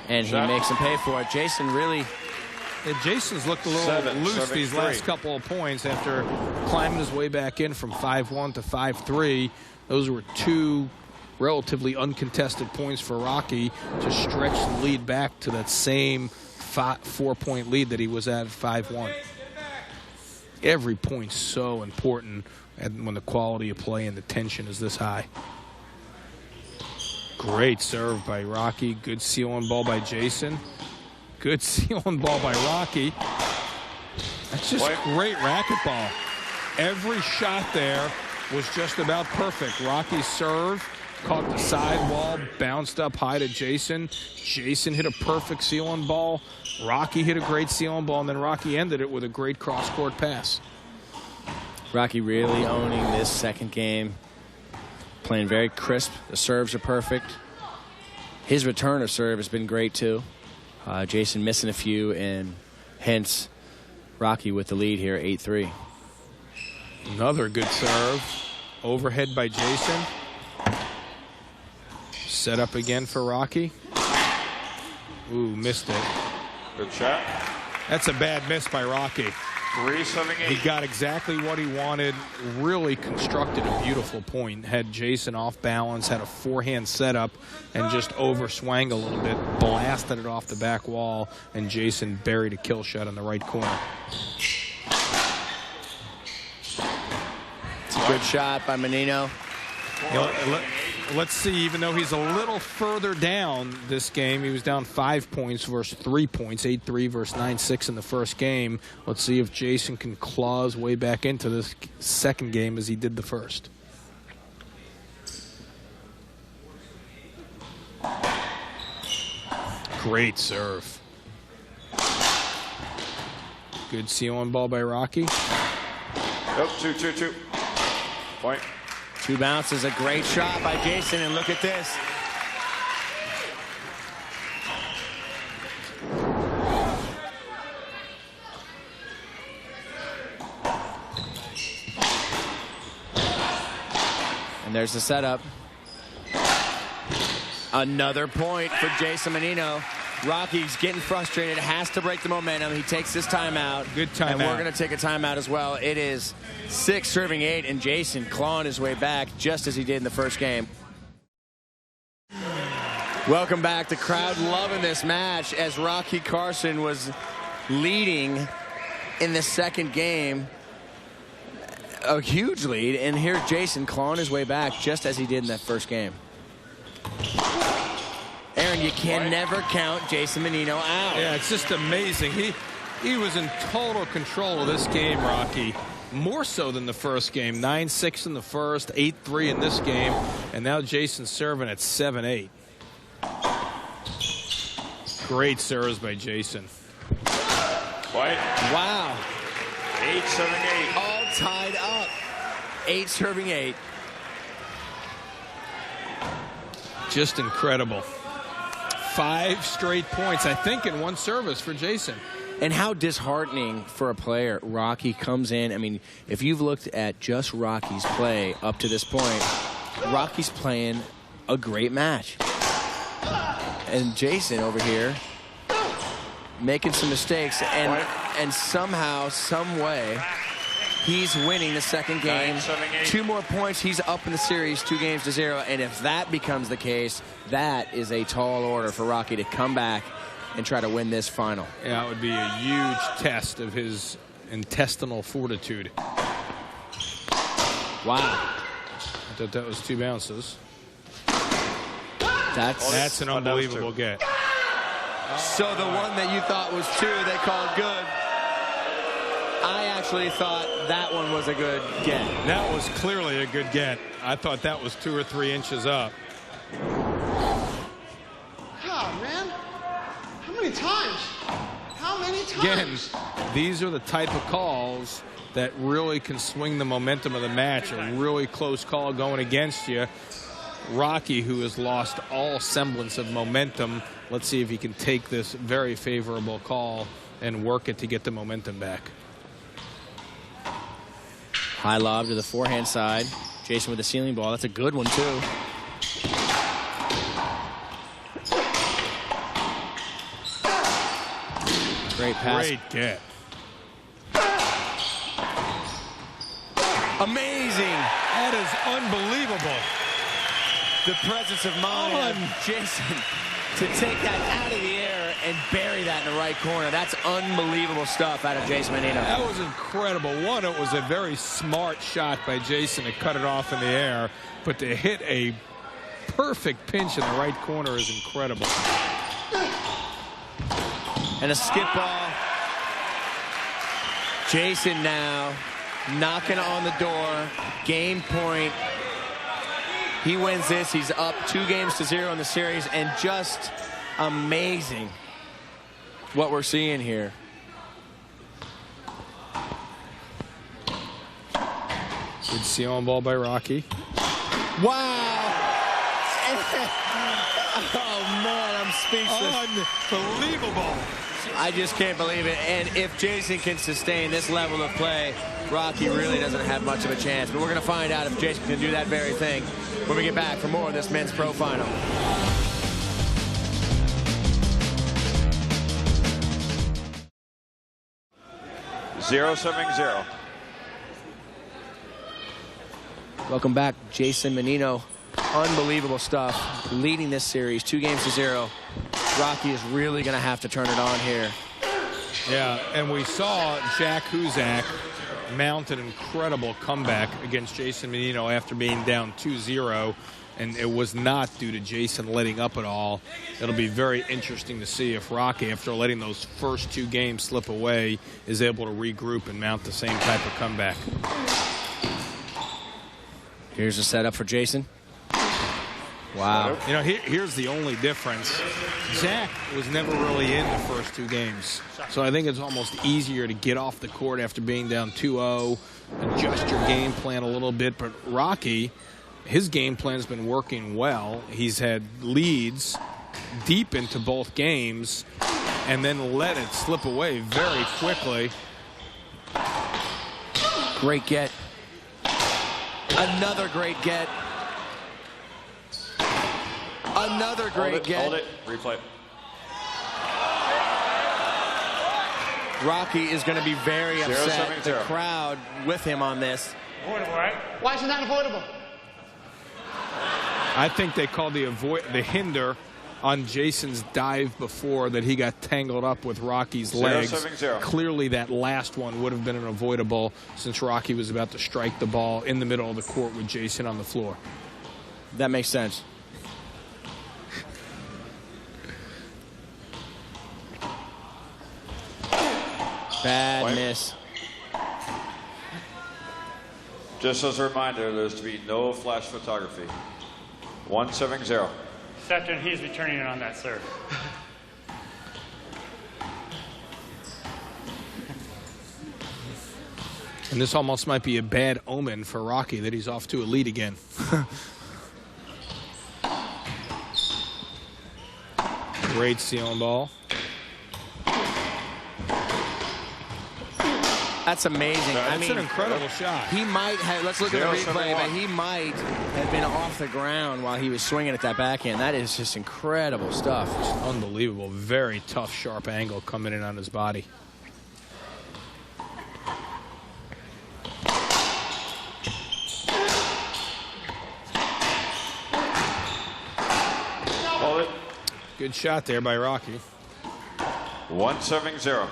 And he makes him pay for it. Jason really... Jason's looked a little loose these last couple of points after climbing his way back in from 5-1 to 5-3. Those were 2 relatively uncontested points for Rocky to stretch the lead back to that same 4-point lead that he was at 5-1. Every point's so important when the quality of play and the tension is this high. Great serve by Rocky. Good seal-on ball by Jason. Good seal-on ball by Rocky. That's just great racquetball. Every shot there was just about perfect. Rocky's serve caught the sidewall, bounced up high to Jason. Jason hit a perfect seal-on ball. Rocky hit a great seal-on ball, and then Rocky ended it with a great cross-court pass. Rocky really owning this second game. Playing very crisp. The serves are perfect. His return of serve has been great, too. Jason missing a few, and hence Rocky with the lead here, 8-3. Another good serve. Overhead by Jason. Set up again for Rocky. Ooh, missed it. Good shot. That's a bad miss by Rocky. 3-7-8. He got exactly what he wanted, really constructed a beautiful point. Had Jason off balance, had a forehand setup, and just overswang a little bit, blasted it off the back wall, and Jason buried a kill shot in the right corner. It's a good shot by Mannino. You know, let's see, even though he's a little further down this game, he was down 5 points versus 3 points, 8-3 versus 9-6 in the first game. Let's see if Jason can claw his way back into this second game as he did the first. Great serve. Good C-on ball by Rocky. Nope, 2-2-2. Point. 2 bounces, a great shot by Jason, and look at this. And there's the setup. Another point for Jason Mannino. Rocky's getting frustrated, has to break the momentum. He takes this timeout. Good timeout. And we're going to take a timeout as well. It is 6-8, and Jason clawing his way back just as he did in the first game. Welcome back. The crowd loving this match as Rocky Carson was leading in the second game. A huge lead, and here's Jason clawing his way back just as he did in that first game. Aaron, you can never count Jason Mannino out. Yeah, it's just amazing. He was in total control of this game, Rocky. More so than the first game. 9-6 in the first, 8-3 in this game, and now Jason's serving at 7-8. Great serves by Jason. Point. Wow. 8-7-8. All tied up. 8-8. Just incredible. 5 straight points, I think, in one service for Jason. And how disheartening for a player. Rocky comes in. I mean, if you've looked at just Rocky's play up to this point, Rocky's playing a great match. And Jason over here making some mistakes, and somehow, some way, he's winning the second game. 9-7-8. 2 more points, he's up in the series, 2-0. And if that becomes the case, that is a tall order for Rocky to come back and try to win this final. Yeah, it would be a huge test of his intestinal fortitude. Wow. I thought that was 2 bounces. That's an unbelievable get. So the one that you thought was 2, they called good. I actually thought that one was a good get. That was clearly a good get. I thought that was 2 or 3 inches up. God, man. How many times? How many times? Again, these are the type of calls that really can swing the momentum of the match. A really close call going against you. Rocky, who has lost all semblance of momentum. Let's see if he can take this very favorable call and work it to get the momentum back. High lob to the forehand side. Jason with the ceiling ball. That's a good one, too. Great pass. Great get. Amazing. That is unbelievable. The presence of mind of Jason to take that out of the air and bury that in the right corner. That's unbelievable stuff out of Jason Mannino. That was incredible. One, it was a very smart shot by Jason to cut it off in the air, but to hit a perfect pinch in the right corner is incredible. And a skip ball. Jason now knocking on the door. Game point. He wins this. He's up 2-0 in the series, and just amazing what we're seeing here. Good C-on ball by Rocky. Wow. Oh, man, I'm speechless. Unbelievable. I just can't believe it. And if Jason can sustain this level of play, Rocky really doesn't have much of a chance. But we're going to find out if Jason can do that very thing when we get back for more of this men's pro final. 0-7-0. Welcome back, Jason Mannino. Unbelievable stuff. Leading this series, 2-0. Rocky is really going to have to turn it on here. Yeah, and we saw Jack Huczek mount an incredible comeback against Jason Mannino after being down 2-0, and it was not due to Jason letting up at all. It'll be very interesting to see if Rocky, after letting those first 2 games slip away, is able to regroup and mount the same type of comeback. Here's a setup for Jason. Wow. You know, here's the only difference. Jack was never really in the first 2 games. So I think it's almost easier to get off the court after being down 2-0, adjust your game plan a little bit. But Rocky, his game plan's been working well. He's had leads deep into both games and then let it slip away very quickly. Great get. Another great get. Another great get. Hold it. Replay. Rocky is going to be very upset. 0-7-0. The crowd with him on this. Avoidable, right? Why is it not avoidable? I think they called the hinder on Jason's dive before that he got tangled up with Rocky's legs. 0-7-0. Clearly that last one would have been an avoidable since Rocky was about to strike the ball in the middle of the court with Jason on the floor. That makes sense. Bad miss. Just as a reminder, there's to be no flash photography. 1-7-0. Except when he's returning it on that serve. And this almost might be a bad omen for Rocky that he's off to a lead again. Great stealing ball. That's amazing. That's an incredible shot. He might have, let's look at the replay, but he might have been off the ground while he was swinging at that backhand. That is just incredible stuff. Just unbelievable. Very tough, sharp angle coming in on his body. Hold it. Good shot there by Rocky. 1-7-0.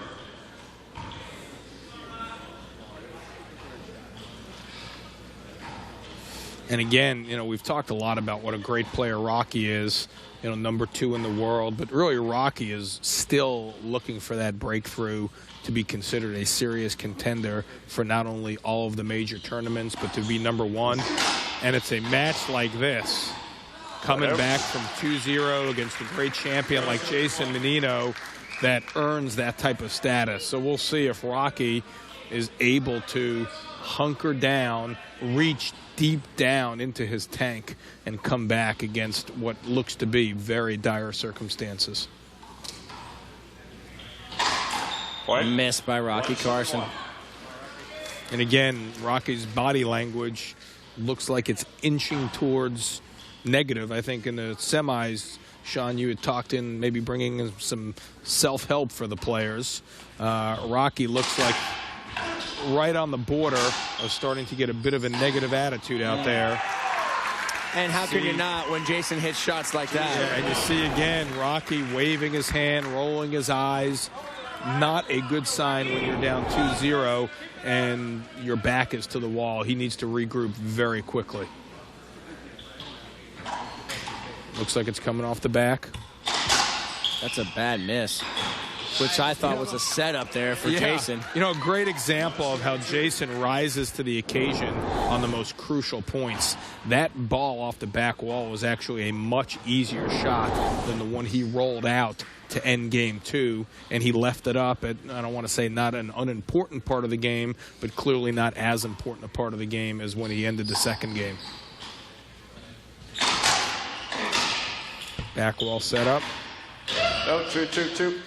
And again, you know, we've talked a lot about what a great player Rocky is, you know, #2 in the world. But really, Rocky is still looking for that breakthrough to be considered a serious contender for not only all of the major tournaments, but to be #1. And it's a match like this, coming back from 2-0 against a great champion like Jason Mannino, that earns that type of status. So we'll see if Rocky is able to hunker down, reach deep down into his tank, and come back against what looks to be very dire circumstances. Missed by Rocky Carson. And again, Rocky's body language looks like it's inching towards negative. I think in the semis, Sean, you had talked in maybe bringing in some self-help for the players. Rocky looks like right on the border of starting to get a bit of a negative attitude out there. And how can you not when Jason hits shots like that? Yeah, and you see again Rocky waving his hand, rolling his eyes. Not a good sign when you're down 2-0 and your back is to the wall. He needs to regroup very quickly. Looks like it's coming off the back. That's a bad miss, which I thought was a setup there for Jason. You know, a great example of how Jason rises to the occasion on the most crucial points. That ball off the back wall was actually a much easier shot than the one he rolled out to end game 2, and he left it up at, I don't want to say not an unimportant part of the game, but clearly not as important a part of the game as when he ended the second game. Back wall set up. No, 2-2-2.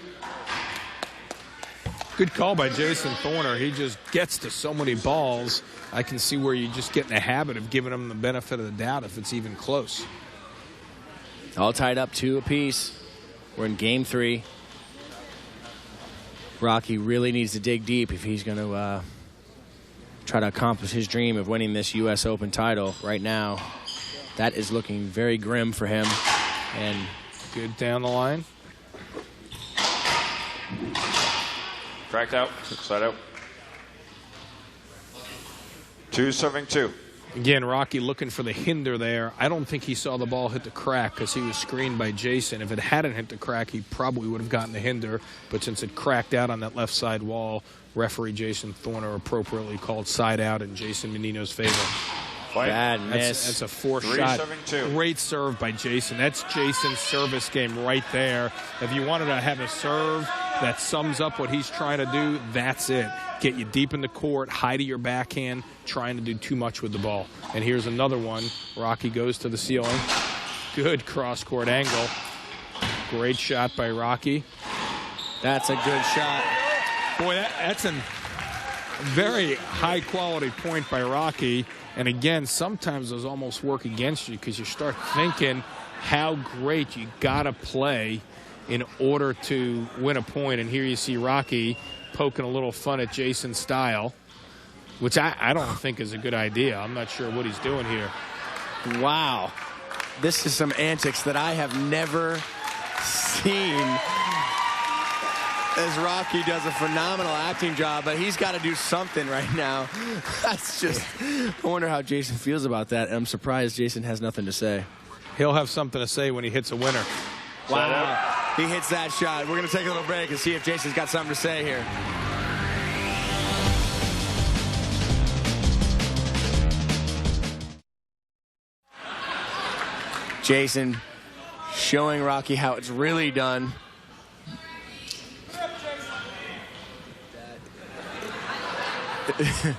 Good call by Jason Thorner. He just gets to so many balls. I can see where you just get in the habit of giving him the benefit of the doubt if it's even close. All tied up 2 apiece. We're in game 3. Rocky really needs to dig deep if he's going to try to accomplish his dream of winning this U.S. Open title. Right now, that is looking very grim for him. And good down the line. Cracked out, side out. 2-2. Again, Rocky looking for the hinder there. I don't think he saw the ball hit the crack because he was screened by Jason. If it hadn't hit the crack, he probably would have gotten the hinder. But since it cracked out on that left side wall, referee Jason Thorner appropriately called side out in Jason Mannino's favor. Bad miss. That's a four shot. Great serve by Jason. That's Jason's service game right there. If you wanted to have a serve that sums up what he's trying to do, that's it. Get you deep in the court, high to your backhand, trying to do too much with the ball. And here's another one. Rocky goes to the ceiling. Good cross-court angle. Great shot by Rocky. That's a good shot. Boy, that's a very high-quality point by Rocky. And again, sometimes those almost work against you because you start thinking how great you got to play in order to win a point. And here you see Rocky poking a little fun at Jason's style, which I don't think is a good idea. I'm not sure what he's doing here. Wow. This is some antics that I have never seen. As Rocky does a phenomenal acting job, but he's got to do something right now. That's just, I wonder how Jason feels about that. And I'm surprised Jason has nothing to say. He'll have something to say when he hits a winner. Wow. He hits that shot. We're going to take a little break and see if Jason's got something to say here. Jason showing Rocky how it's really done. A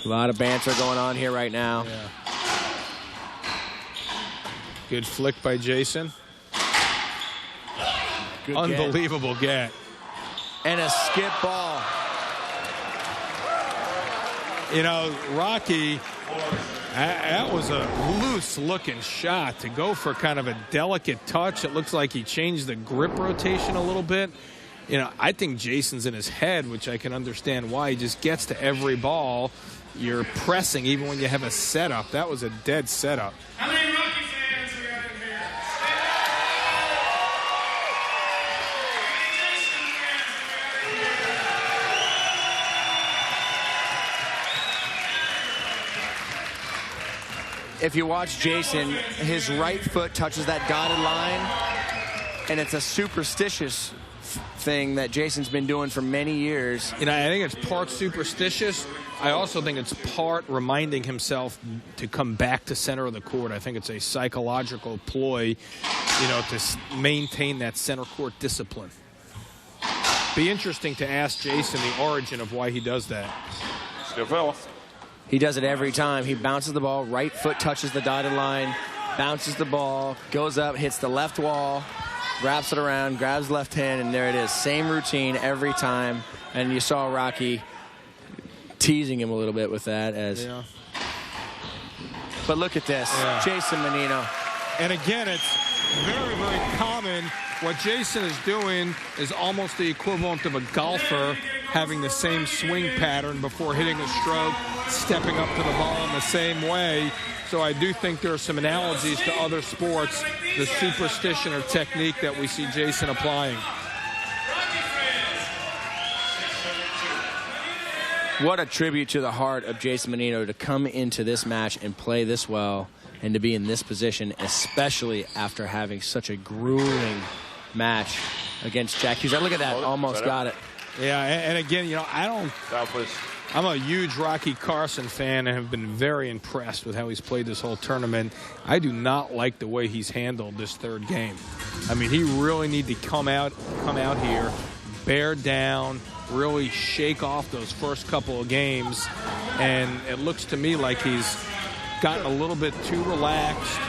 lot of banter going on here right now. Yeah. Good flick by Jason. Good unbelievable get. And a skip ball. You know, Rocky, that was a loose-looking shot to go for kind of a delicate touch. It looks like he changed the grip rotation a little bit. You know, I think Jason's in his head, which I can understand why. He just gets to every ball. You're pressing even when you have a setup. That was a dead setup. How many Rocky fans we got in here? If you watch Jason, his right foot touches that dotted line, and it's a superstitious thing that Jason's been doing for many years. You know, I think it's part superstitious. I also think it's part reminding himself to come back to center of the court. I think it's a psychological ploy, you know, to maintain that center court discipline. Be interesting to ask Jason the origin of why he does that. Still fell. He does it every time. He bounces the ball, right foot touches the dotted line, bounces the ball, goes up, hits the left wall, wraps it around, grabs left hand, and there it is. Same routine every time. And you saw Rocky teasing him a little bit with that. Yeah. But look at this. Yeah. Jason Mannino. And again, it's very, very common. What Jason is doing is almost the equivalent of a golfer having the same swing pattern before hitting a stroke, stepping up to the ball in the same way. So I do think there are some analogies to other sports, the superstition or technique that we see Jason applying. What a tribute to the heart of Jason Mannino to come into this match and play this well and to be in this position, especially after having such a grueling match against Jack Huczek. Look at that, almost got it. Yeah, and again, you know, I'm a huge Rocky Carson fan and have been very impressed with how he's played this whole tournament. I do not like the way he's handled this third game. I mean, he really need to come out here, bear down, really shake off those first couple of games. And it looks to me like he's gotten a little bit too relaxed.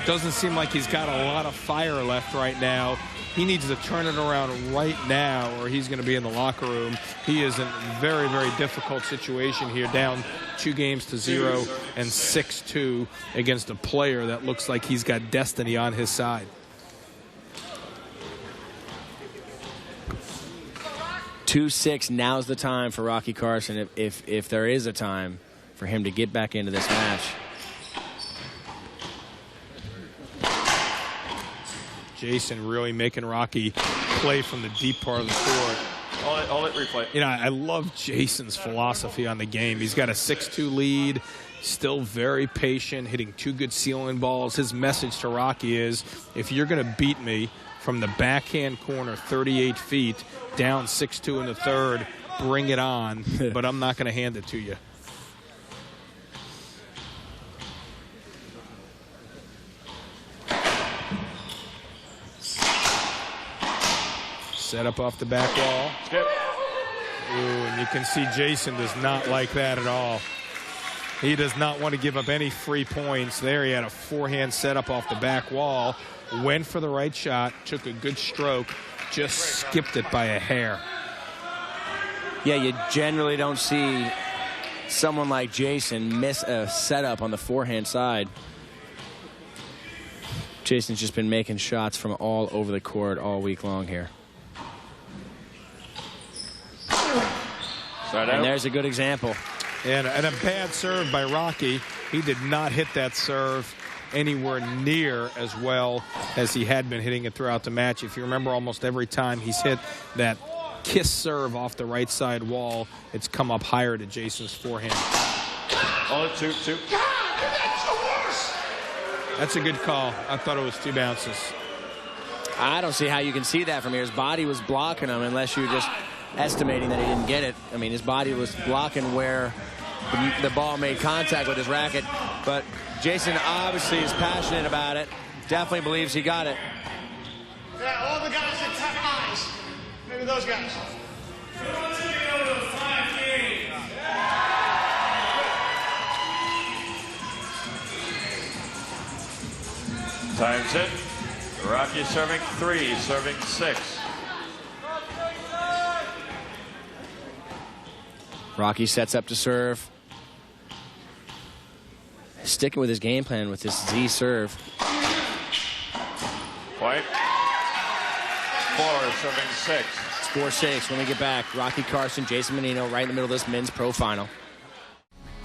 Doesn't seem like he's got a lot of fire left right now. He needs to turn it around right now or he's going to be in the locker room. He is in a very, very difficult situation here, down 2-0 and 6-2 against a player that looks like he's got destiny on his side. 2-6. Now's the time for Rocky Carson, if there is a time for him to get back into this match. Jason really making Rocky play from the deep part of the court. All it replay. You know, I love Jason's philosophy on the game. He's got a 6-2 lead, still very patient, hitting 2 good ceiling balls. His message to Rocky is, if you're going to beat me from the backhand corner 38 feet, down 6-2 in the third, bring it on, but I'm not going to hand it to you. Set up off the back wall. Ooh, and you can see Jason does not like that at all. He does not want to give up any free points. There he had a forehand setup off the back wall. Went for the right shot, took a good stroke, just skipped it by a hair. Yeah, you generally don't see someone like Jason miss a setup on the forehand side. Jason's just been making shots from all over the court all week long here. And there's a good example. And a bad serve by Rocky. He did not hit that serve anywhere near as well as he had been hitting it throughout the match. If you remember, almost every time he's hit that kiss serve off the right side wall, it's come up higher to Jason's forehand. All 2-2. That's a good call. I thought it was 2 bounces. I don't see how you can see that from here. His body was blocking him, unless you're just estimating that he didn't get it. I mean, his body was blocking where the ball made contact with his racket. But Jason obviously is passionate about it. Definitely believes he got it. Yeah, all the guys that have eyes. Maybe those guys. Time's it. Rocky serving 3, serving 6. Rocky sets up to serve. Sticking with his game plan with this Z serve. White. 4, serving 6. Score 6 when we get back. Rocky Carson, Jason Mannino, right in the middle of this men's pro final.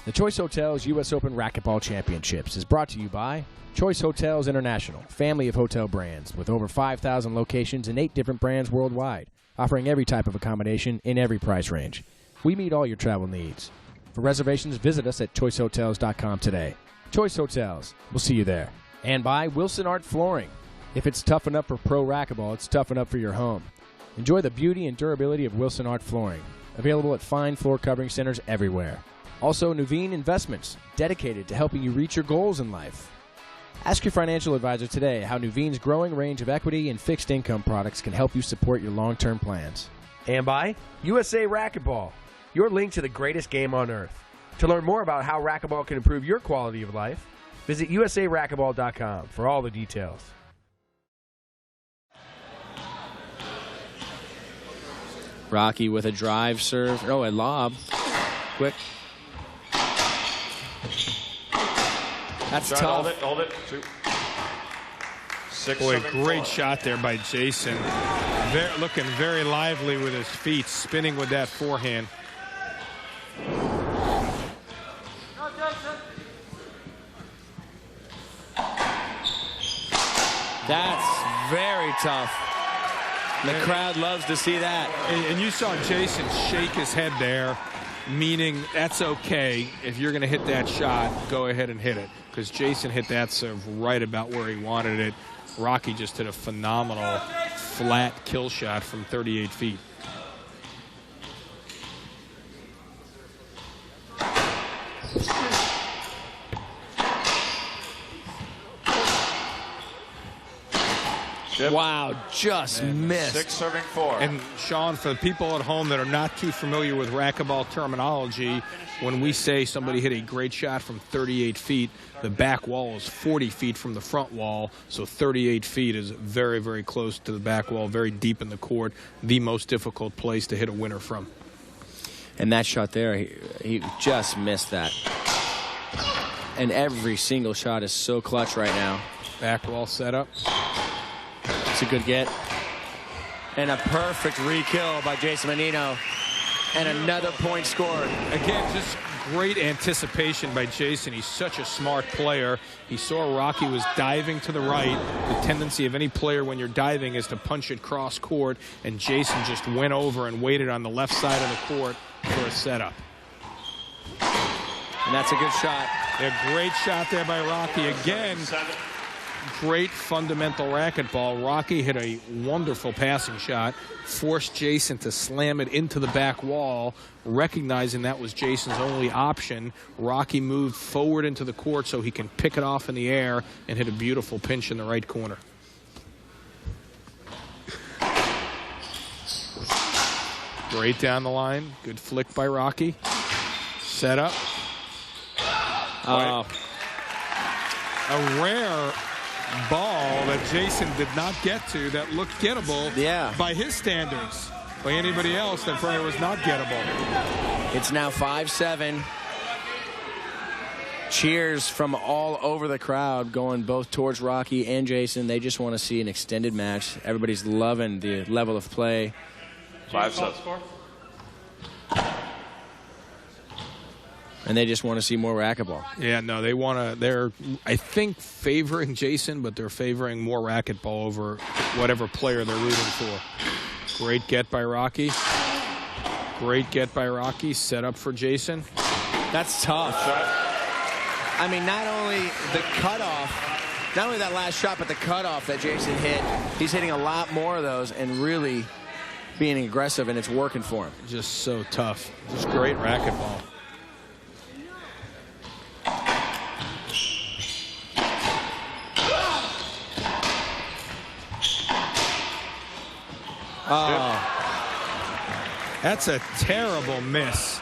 The Choice Hotels U.S. Open Racquetball Championships is brought to you by Choice Hotels International, family of hotel brands with over 5,000 locations and 8 different brands worldwide, offering every type of accommodation in every price range. We meet all your travel needs. For reservations, visit us at choicehotels.com today. Choice Hotels. We'll see you there. And by Wilson Art Flooring. If it's tough enough for pro racquetball, it's tough enough for your home. Enjoy the beauty and durability of Wilson Art Flooring. Available at fine floor covering centers everywhere. Also, Nuveen Investments, dedicated to helping you reach your goals in life. Ask your financial advisor today how Nuveen's growing range of equity and fixed income products can help you support your long-term plans. And by USA Racquetball, your link to the greatest game on earth. To learn more about how racquetball can improve your quality of life, visit usaracquetball.com for all the details. Rocky with a drive serve. Oh, a lob. Quick. That's tough. Hold it. 2. 6. Boy, great shot there by Jason. Looking very lively with his feet, spinning with that forehand. That's very tough. The crowd loves to see that. And you saw Jason shake his head there, meaning that's okay. If you're going to hit that shot, go ahead and hit it. Because Jason hit that serve right about where he wanted it. Rocky just hit a phenomenal flat kill shot from 38 feet. Wow, just missed. 6 serving 4. And Sean, for the people at home that are not too familiar with racquetball terminology, when we say somebody hit a great shot from 38 feet, the back wall is 40 feet from the front wall, so 38 feet is very, very close to the back wall, very deep in the court, the most difficult place to hit a winner from. And that shot there, he just missed that. And every single shot is so clutch right now. Back wall setup. It's a good get. And a perfect re-kill by Jason Mannino. And another point scored. Again, just great anticipation by Jason. He's such a smart player. He saw Rocky was diving to the right. The tendency of any player when you're diving is to punch it cross court, and Jason just went over and waited on the left side of the court for a setup. And that's a good shot. A great shot there by Rocky. Again, great fundamental racquetball. Rocky hit a wonderful passing shot, forced Jason to slam it into the back wall, recognizing that was Jason's only option. Rocky moved forward into the court so he can pick it off in the air and hit a beautiful pinch in the right corner. Great down the line. Good flick by Rocky. Set up. A rare ball that Jason did not get to that looked gettable by his standards. By anybody else, that probably was not gettable. It's now 5-7. Cheers from all over the crowd going both towards Rocky and Jason. They just want to see an extended match. Everybody's loving the level of play. 5-7. And they just want to see more racquetball. Yeah, no, they want to. They're, I think, favoring Jason, but they're favoring more racquetball over whatever player they're rooting for. Great get by Rocky. Great get by Rocky. Set up for Jason. That's tough. I mean, not only the cutoff, not only that last shot, but the cutoff that Jason hit. He's hitting a lot more of those and really being aggressive, and it's working for him. Just so tough. Just great racquetball. That's a terrible miss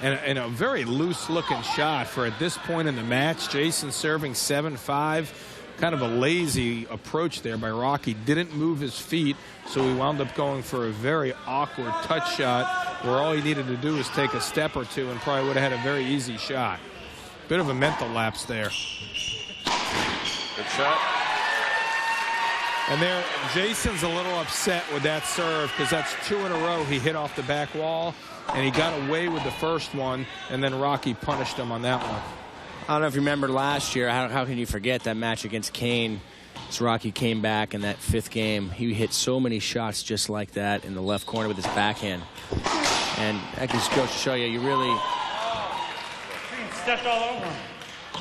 and a very loose-looking shot for at this point in the match. Jason serving 7-5. Kind of a lazy approach there by Rocky. Didn't move his feet, so he wound up going for a very awkward touch shot where all he needed to do was take a step or two and probably would have had a very easy shot. Bit of a mental lapse there. Good shot. And there, Jason's a little upset with that serve because that's 2 in a row he hit off the back wall, and he got away with the first one, and then Rocky punished him on that one. I don't know if you remember last year, how can you forget that match against Kane? As Rocky came back in that 5th game, he hit so many shots just like that in the left corner with his backhand. And that just goes to show you, you really... He stepped all over him.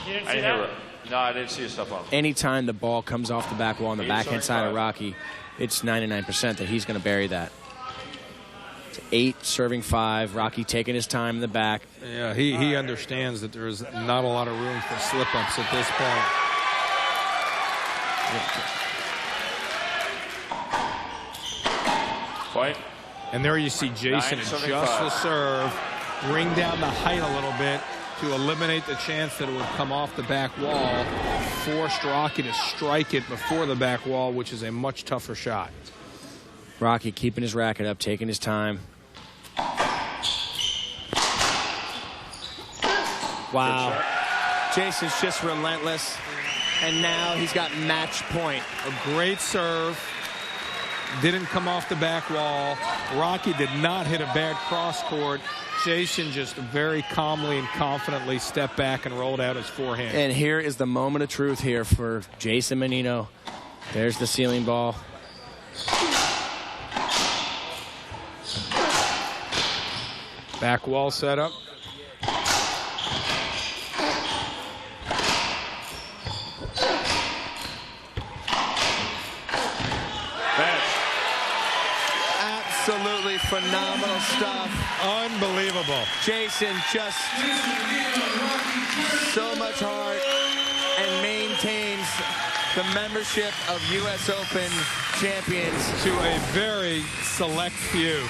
You didn't see that? No, I didn't see a step on him. Anytime the ball comes off the back wall on the backhand side of Rocky, it's 99% that he's going to bury that. It's 8 serving 5. Rocky taking his time in the back. Yeah, he understands that there's not a lot of room for slip-ups at this point. Point. And there you see Jason adjust the serve, bring down the height a little bit to eliminate the chance that it would come off the back wall, forced Rocky to strike it before the back wall, which is a much tougher shot. Rocky keeping his racket up, taking his time. Wow. Jason's just relentless, and now he's got match point. A great serve. Didn't come off the back wall. Rocky did not hit a bad cross court. Jason just very calmly and confidently stepped back and rolled out his forehand. And here is the moment of truth here for Jason Mannino. There's the ceiling ball. Back wall setup. Absolutely phenomenal stuff. Unbelievable. Jason just so much heart and maintains the membership of US Open champions to a very select few.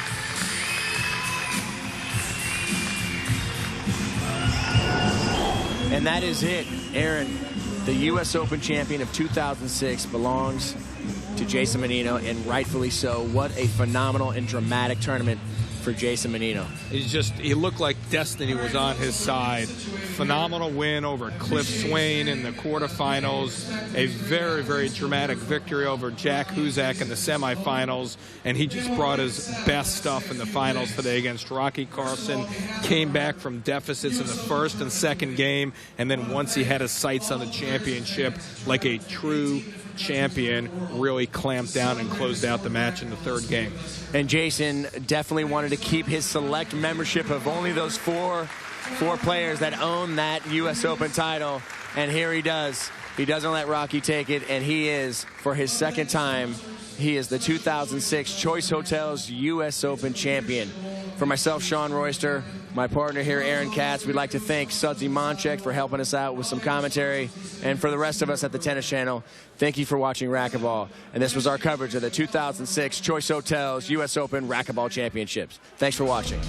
And that is it, Aaron. The US Open champion of 2006 belongs to Jason Mannino, and rightfully so. What a phenomenal and dramatic tournament for Jason Mannino. He looked like destiny was on his side. Phenomenal win over Cliff Swain in the quarterfinals. A very, very dramatic victory over Jack Huczek in the semifinals. And he just brought his best stuff in the finals today against Rocky Carson. Came back from deficits in the first and second game. And then once he had his sights on the championship, like a true champion, really clamped down and closed out the match in the third game. And Jason definitely wanted to keep his select membership of only those four players that own that U.S. Open title, and here he does. He doesn't let Rocky take it, and he is, for his second time, he is the 2006 Choice Hotels U.S. Open champion. For myself, Sean Royster, my partner here, Aaron Katz, we'd like to thank Sudsy Monchek for helping us out with some commentary. And for the rest of us at the Tennis Channel, thank you for watching Racquetball. And this was our coverage of the 2006 Choice Hotels U.S. Open Racquetball Championships. Thanks for watching.